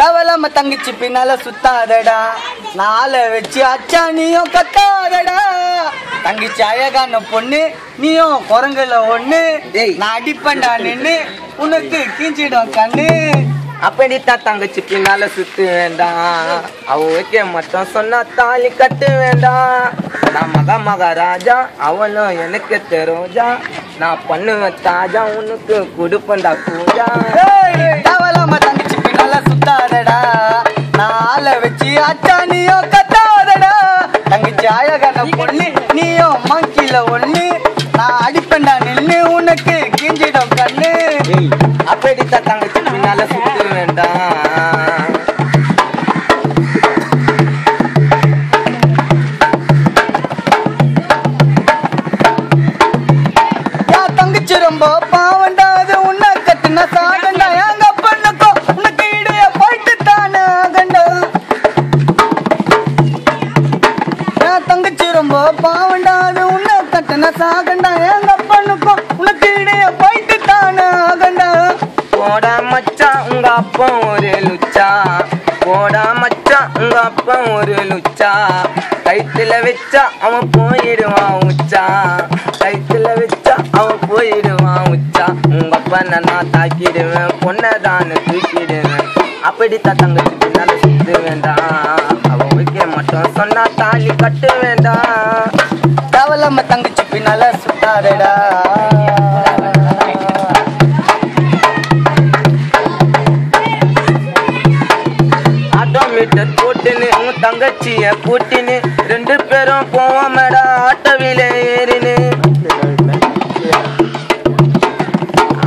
தவளம தங்கச்சி பின்னால சுத்தாதடா, நாளை வச்சு அச்சா நீயும் கத்தாதடா. தங்கச்சி அழகான பொண்ணு, நீயும் குரங்குல ஒண்ணு. நான் அடிப்பண்டா நின்னு உனக்கு கீஞ்சிடும் கண்ணு. அப்படித்தான் தங்கச்சி பின்னால சுத்து வேண்டாம், அவளுக்கே மட்டும் சொன்னா தாலி கட்டு வேண்டாம். நான் மகாராஜா, அவளும் எனக்கு தெரிஞ்சா, நான் பண்ணுவேன் தாஜா, உனக்கு கொடுப்பண்டா பூஜா. தவளம தங்கச்சி பின்னால சுத்தாதடா, நாளை வச்சு அச்சா நீயும் கத்தாதடா. தங்கச்சி அழகான பொண்ணு, நீயும் மங்கில ஒண்ணு. நான் அடிப்பண்டா நின்னு உனக்கு கீஞ்சிடும் கண்ணு. அப்படித்தான் தங்கச்சி பின்னால சுத்து வேண்டாம். தங்கச்சி ரொம்ப பாவண்டா, அது உன்னை கட்டுன சாகண்டா. எங்க பொண்ணுக்கும் உனக்கு இடைய போயிட்டு தானே ஆகண்டா. என் தங்கச்சி ரொம்ப பாவண்டா, அது உன்னை கட்டுன சாகண்டா. எங்க பொண்ணுக்கும் உனக்கு இடைய போயிட்டு தானே ஆகண்டா. போடா மச்சான் உங்க அப்பா ஒரு லுச்சா, போடா மச்சான் உங்க அப்பா ஒரு லுச்சா. கைத்துல வச்சா அவன் போயிடுவான் உச்சா, கைத்துல வச்சா அவன் போயிடுவான் உச்சா. உங்க அப்பா நான் தாக்கிடுவேன், பொண்ணதான்னு தூக்கிடுவேன். அப்படித்தான் தங்கச்சி பின்னால சுத்து வேண்டாம், அவன் வைக்க மட்டும் சொன்னா தாலி கட்டு வேண்டாம். தவளம தங்கச்சி பின்னால சுத்தாதடா. ஆட்டோமீட்டர் போட்டுன்னு உன் தங்கச்சிய கூட்டின்னு ரெண்டு பேரும் போவோமடா ஆட்டோவில ஏறினு.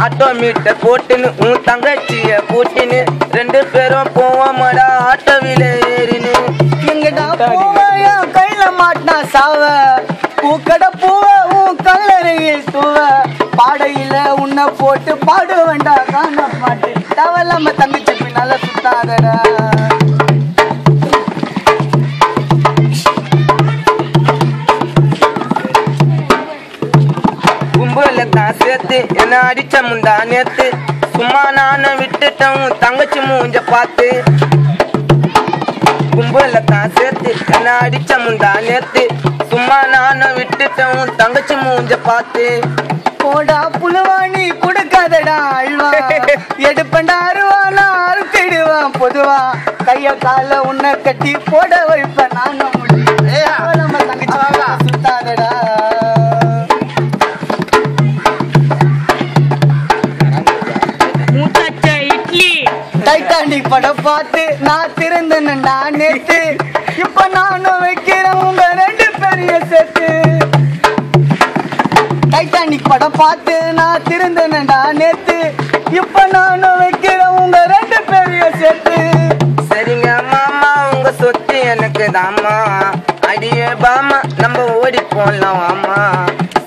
ஆட்டோமீட்டர் போட்டுன்னு உன் தங்கச்சிய கூட்டின்னு ரெண்டு பேரும் போவோமடா ஆட்டோவில ஏறினு. எங்கடா பூவையா கையில மாட்டினா சாவ, பூக்கடை பூவ உன் கல்லறையில் தூவ. பாடையில உன்னை போட்டு பாடு வேண்டா காண பாட்டு. தவளம தங்கச்சி பின்னால சுத்தாதடா. கும்பல தான் சேர்த்து என்ன அடிச்ச முந்தா நேத்து, சும்மா நான விட்டுட்டேன் தங்கச்சி மூஞ்ச பார்த்து. கும்பல தான் சேர்த்து என்ன அடிச்ச முந்தா நேத்து, சும்மா நான விட்டுட்டேன் தங்கச்சி மூஞ்ச பார்த்து. போடா புழுவாணி கொடுக்காதடா அல்வா, எடுப்பண்டா அருவானா அறுத்திடுவான் பொதுவா. கைய கால உன்னை கட்டி போட வைப்பேன் நானும். தவளம தங்கச்சி சுத்தாதடா. டைட்டானிக் படம் பார்த்து நான் திறந்தேன்டா நேத்து, இப்ப நானும் வைக்கிறேன் உங்க ரெண்டு பெரிய சேர்த்து. டைட்டானிக் படம் பார்த்து நான் திறந்தேன்டா நேத்து, இப்ப நானும் வைக்கிறேன் உங்க ரெண்டு பெரிய சேர்த்து. சரிங்க மாமா உங்க சொத்து எனக்கு தாமா, அடியே பாமா நம்ம ஓடி போடலாம் வாமா.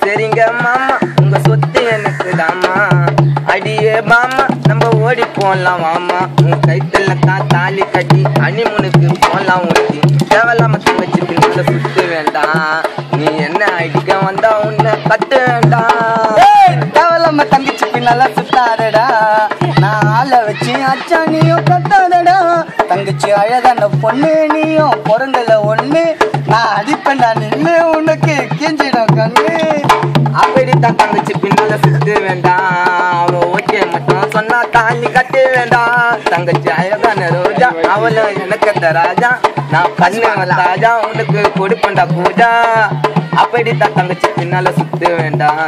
சரிங்க மாமா உங்க சொத்து எனக்கு தாமா, அடியே பாமா நம்ம ஓடி போடலாம் வாமா. உன் கைத்துல தான் தாலி கட்டி அணிமுனுக்கு போடலாம் ஊட்டி. தேவையில்லாம தங்கச்சி பின்னால சுத்து வேண்டாம், நீ என்ன அடிக்க வந்தா உன்னை கட்டு வேண்டாம். தேவையில்லாம தங்கச்சி பின்னால சுத்தாதடா, நான் ஆளை வச்சு அச்சா நீயும் கத்தாதடா. தங்கச்சி அழகான பொண்ணு, நீயும் குரங்குல ஒண்ணு. நான் அடிப்பண்டா நின்னு உனக்கு கீஞ்சிடும் கண்ணு. அப்படித்தான் தங்கச்சி பின்னால சுத்து வேண்டாம், அவ ஓகே மட்டும் சொன்னா தாலி கட்டு வேண்டாம். தங்கச்சி அழகான ரோஜா, அவளும் எனக்கு ராஜா, நான் பண்ணுவேன் ராஜா, உனக்கு கொடுப்பண்டா பூஜா. அப்படித்தான் தங்கச்சி பின்னால சுத்து வேண்டாம்.